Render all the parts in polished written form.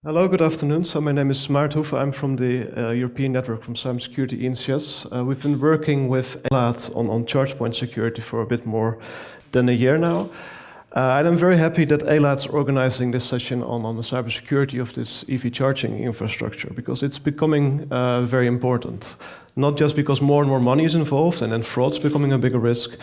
Hello, good afternoon. So my name is Maarten Hoeve. I'm from the European Network from Cybersecurity Initiatives. We've been working with Elaad on charge point security for a bit more than a year now. And I'm very happy that Elaad's organizing this session on the cybersecurity of this EV charging infrastructure, because it's becoming very important. Not just because more and more money is involved and then fraud's becoming a bigger risk,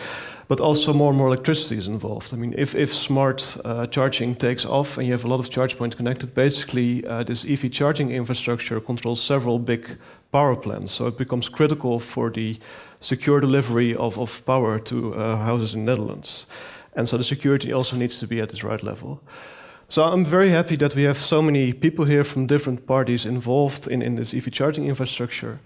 but also more and more electricity is involved. I mean, if smart charging takes off and you have a lot of charge points connected, basically this EV charging infrastructure controls several big power plants. So it becomes critical for the secure delivery of power to houses in the Netherlands. And so the security also needs to be at this right level. So I'm very happy that we have so many people here from different parties involved in this EV charging infrastructure.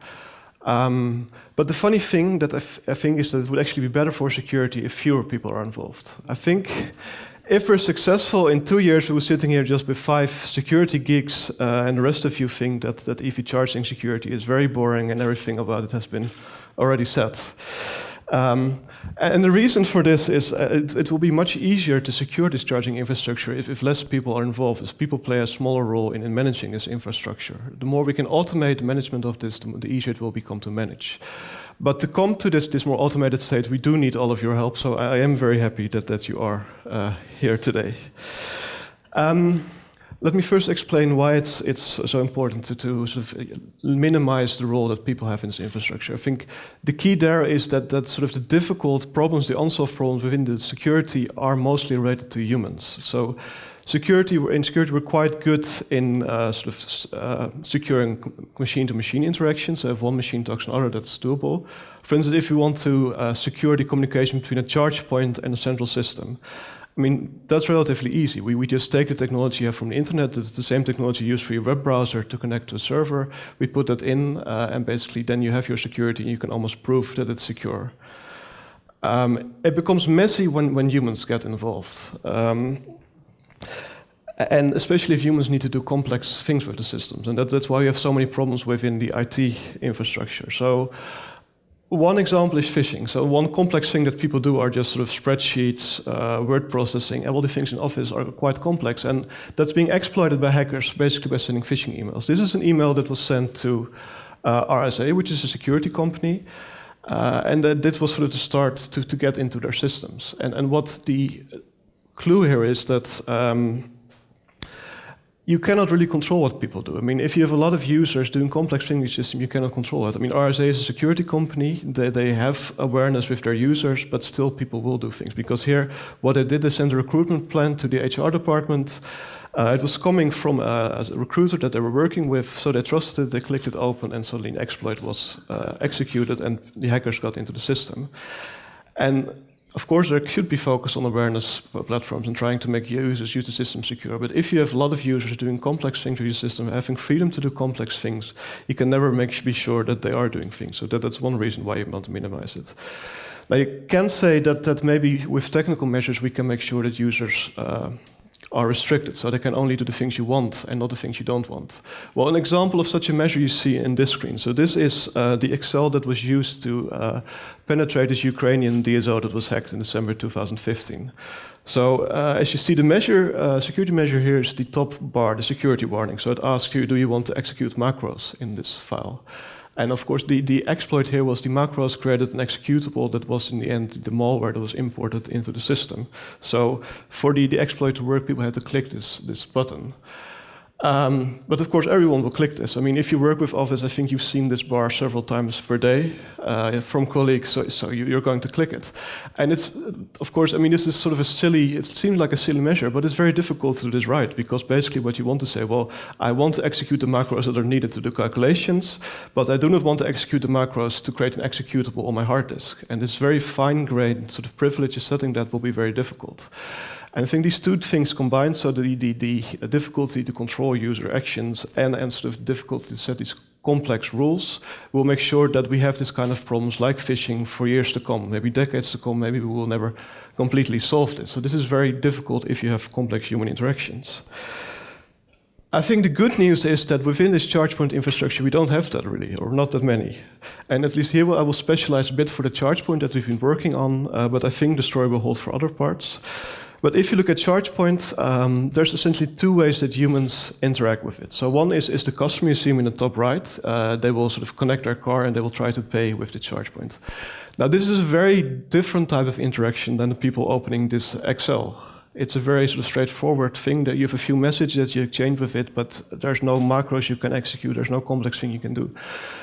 But the funny thing that I think is that it would actually be better for security if fewer people are involved. I think if we're successful, in 2 years we were sitting here just with 5 security geeks, and the rest of you think that EV charging security is very boring and everything about it has been already said. And the reason for this is it will be much easier to secure this charging infrastructure if less people are involved, as people play a smaller role in managing this infrastructure. The more we can automate the management of this, the easier it will become to manage. But to come to this more automated state, we do need all of your help, so I am very happy that you are here today. Let me first explain why it's so important to sort of minimize the role that people have in this infrastructure. I think the key there is that sort of the difficult problems, the unsolved problems within the security are mostly related to humans. So in security we're quite good in securing machine-to-machine interactions. So if one machine talks to another, that's doable. For instance, if you want to secure the communication between a charge point and a central system, I mean, that's relatively easy. We just take the technology you have from the internet, it's the same technology used for your web browser to connect to a server. We put that in, and basically then you have your security and you can almost prove that it's secure. It becomes messy when humans get involved. And especially if humans need to do complex things with the systems. And that's why we have so many problems within the IT infrastructure. So one example is phishing. So one complex thing that people do are just sort of spreadsheets, word processing, and all the things in Office are quite complex. And that's being exploited by hackers, basically by sending phishing emails. This is an email that was sent to RSA, which is a security company. And this was sort of the start to get into their systems. And what the clue here is that you cannot really control what people do. I mean, if you have a lot of users doing complex things in your system, you cannot control it. I mean, RSA is a security company. They have awareness with their users, but still people will do things. Because here, what they did, they sent a recruitment plan to the HR department. It was coming from a recruiter that they were working with, so they trusted it, they clicked it open, and suddenly an exploit was executed, and the hackers got into the system. And of course, there should be focus on awareness platforms and trying to make users use the system secure. But if you have a lot of users doing complex things with your system, having freedom to do complex things, you can never be sure that they are doing things. So that's one reason why you want to minimize it. Now, you can say that maybe with technical measures we can make sure that users are restricted, so they can only do the things you want and not the things you don't want. Well, an example of such a measure you see in this screen. So this is the Excel that was used to penetrate this Ukrainian DSO that was hacked in December 2015. So as you see, the measure, security measure here is the top bar, the security warning. So it asks you, do you want to execute macros in this file? And of course, the exploit here was the macros created an executable that was in the end the malware that was imported into the system. So for the exploit to work, people had to click this button. But of course, everyone will click this. I mean, if you work with Office, I think you've seen this bar several times per day from colleagues, so you're going to click it. And it's, of course, I mean, this is sort of a silly, it seems like a silly measure, but it's very difficult to do this right, because basically what you want to say, well, I want to execute the macros that are needed to do calculations, but I do not want to execute the macros to create an executable on my hard disk. And this very fine-grained sort of privilege setting that will be very difficult. And I think these two things combined, so the difficulty to control user actions and sort of difficulty to set these complex rules, will make sure that we have this kind of problems like phishing for years to come, maybe decades to come, maybe we will never completely solve this. So this is very difficult if you have complex human interactions. I think the good news is that within this charge point infrastructure, we don't have that really, or not that many. And at least here I will specialize a bit for the charge point that we've been working on, but I think the story will hold for other parts. But if you look at charge point, there's essentially two ways that humans interact with it. So one is the customer, you see them in the top right. They will sort of connect their car and they will try to pay with the charge point. Now this is a very different type of interaction than the people opening this Excel. It's a very sort of straightforward thing that you have a few messages that you exchange with it, but there's no macros you can execute, there's no complex thing you can do.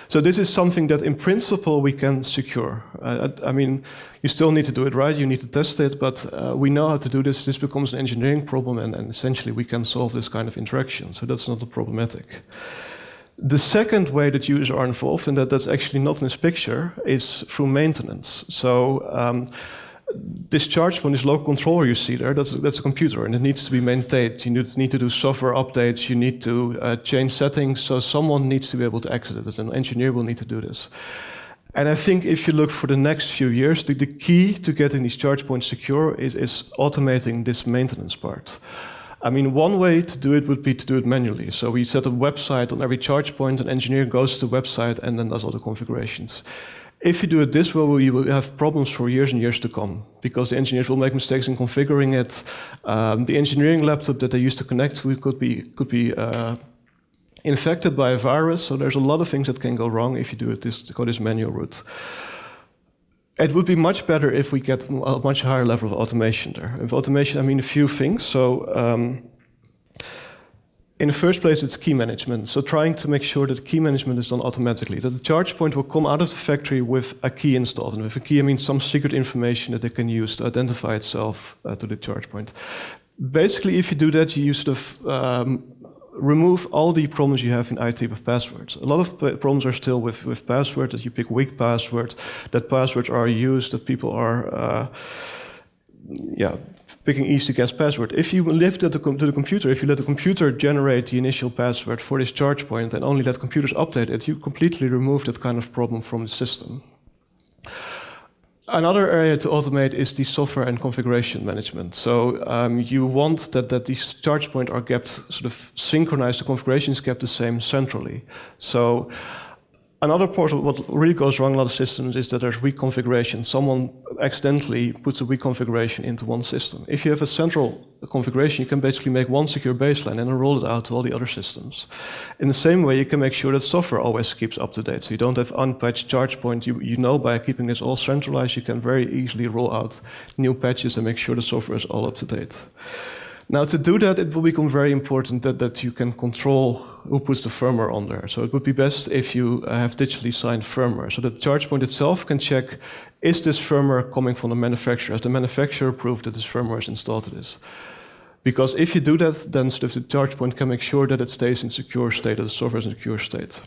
So this is something that in principle we can secure. I mean, you still need to do it right, you need to test it, but we know how to do this. This becomes an engineering problem and essentially we can solve this kind of interaction. So that's not problematic. The second way that users are involved, and that's actually not in this picture, is through maintenance. So this charge point, this local controller you see there, that's a computer and it needs to be maintained. You need to do software updates, you need to change settings, so someone needs to be able to access it. An engineer will need to do this. And I think if you look for the next few years, the key to getting these charge points secure is automating this maintenance part. I mean, one way to do it would be to do it manually. So we set a website on every charge point, an engineer goes to the website and then does all the configurations. If you do it this way, you will have problems for years and years to come, because the engineers will make mistakes in configuring it. The engineering laptop that they used to connect to could be infected by a virus, so there's a lot of things that can go wrong if you do it this manual route. It would be much better if we get a much higher level of automation there. With automation, I mean a few things. So in the first place, it's key management. So trying to make sure that key management is done automatically, that the charge point will come out of the factory with a key installed. And with a key, I mean some secret information that they can use to identify itself to the charge point. Basically, if you do that, you sort of remove all the problems you have in IT with passwords. A lot of problems are still with passwords, that you pick weak passwords, that passwords are used, that people are picking easy to guess password. If you leave that to the computer, if you let the computer generate the initial password for this charge point and only let computers update it, you completely remove that kind of problem from the system. Another area to automate is the software and configuration management. So you want that these charge points are kept sort of synchronized, the configuration is kept the same centrally. So another part of what really goes wrong in a lot of systems is that there's weak configuration. Someone accidentally puts a weak configuration into one system. If you have a central configuration, you can basically make one secure baseline and then roll it out to all the other systems. In the same way, you can make sure that software always keeps up to date. So you don't have unpatched charge point. You know by keeping this all centralized, you can very easily roll out new patches and make sure the software is all up to date. Now, to do that, it will become very important that you can control who puts the firmware on there. So it would be best if you have digitally signed firmware. So the charge point itself can check, is this firmware coming from the manufacturer? Has the manufacturer proved that this firmware is installed to this? Because if you do that, then sort of the charge point can make sure that it stays in secure state, that the software is in secure state.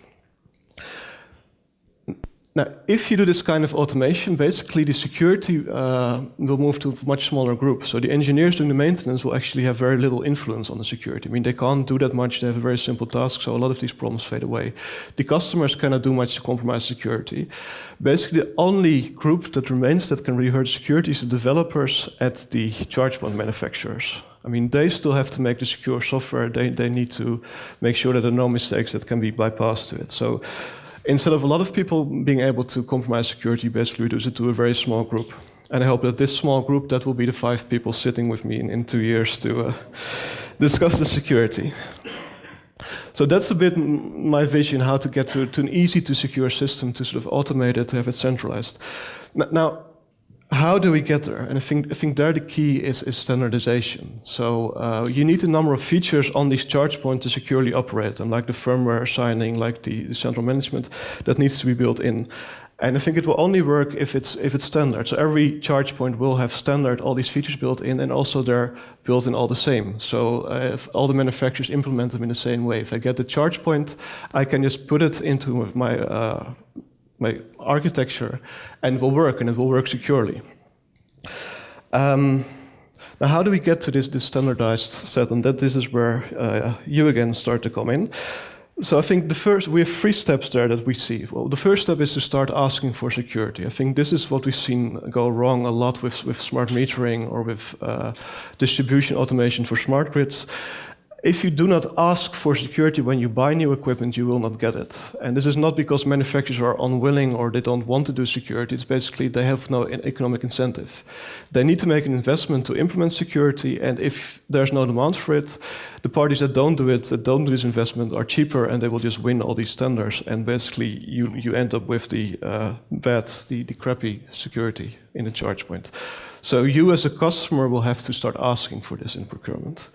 Now, if you do this kind of automation, basically the security will move to a much smaller group. So the engineers doing the maintenance will actually have very little influence on the security. I mean, they can't do that much. They have a very simple task, so a lot of these problems fade away. The customers cannot do much to compromise security. Basically, the only group that remains that can really hurt security is the developers at the charge point manufacturers. I mean, they still have to make the secure software. They need to make sure that there are no mistakes that can be bypassed to it. So instead of a lot of people being able to compromise security, basically reduce it to a very small group. And I hope that this small group, that will be the 5 people sitting with me in 2 years to discuss the security. So that's a bit my vision, how to get to an easy to secure system, to sort of automate it, to have it centralized. Now, how do we get there? And I think there the key is standardization. So you need a number of features on these charge points to securely operate them, like the firmware signing, like the central management, that needs to be built in. And I think it will only work if it's standard. So every charge point will have standard, all these features built in, and also they're built in all the same. So if all the manufacturers implement them in the same way, if I get the charge point, I can just put it into my architecture, and it will work, and it will work securely. Now, how do we get to this standardized set? And this is where you again start to come in. So I think we have 3 steps there that we see. Well, the first step is to start asking for security. I think this is what we've seen go wrong a lot with smart metering or with distribution automation for smart grids. If you do not ask for security when you buy new equipment, you will not get it. And this is not because manufacturers are unwilling or they don't want to do security. It's basically they have no economic incentive. They need to make an investment to implement security, and if there's no demand for it, the parties that don't do it, that don't do this investment, are cheaper, and they will just win all these tenders. And basically, you end up with the the crappy security in the charge point. So you as a customer will have to start asking for this in procurement.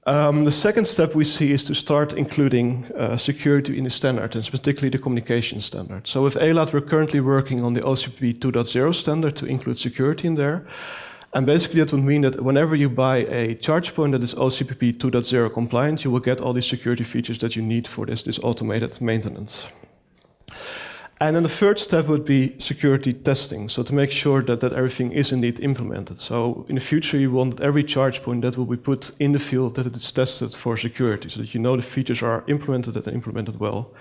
The second step we see is to start including security in the standard, and particularly the communication standard. So with Elaad, we're currently working on the OCPP 2.0 standard to include security in there. And basically that would mean that whenever you buy a charge point that is OCPP 2.0 compliant, you will get all these security features that you need for this automated maintenance. And then the third step would be security testing, so to make sure that everything is indeed implemented. So in the future, you want every charge point that will be put in the field that it is tested for security, so that you know the features are implemented and implemented well.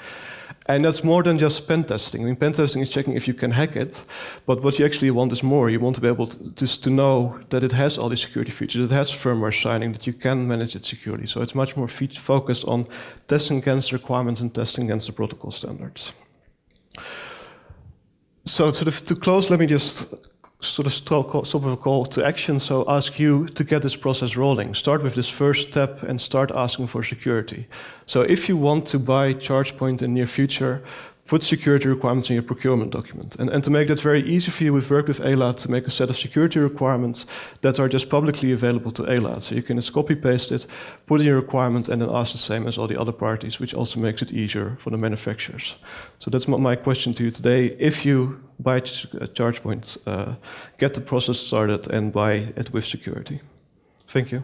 And that's more than just pen testing. I mean, pen testing is checking if you can hack it, but what you actually want is more. You want to be able to know that it has all these security features, it has firmware signing, that you can manage it securely. So it's much more focused on testing against the requirements and testing against the protocol standards. So to close, let me just sort of stop with a call to action. So ask you to get this process rolling. Start with this first step and start asking for security. So if you want to buy ChargePoint in the near future, put security requirements in your procurement document. And to make that very easy for you, we've worked with Elaad to make a set of security requirements that are just publicly available to Elaad. So you can just copy paste it, put in your requirement, and then ask the same as all the other parties, which also makes it easier for the manufacturers. So that's my question to you today. If you buy ChargePoint, get the process started and buy it with security. Thank you.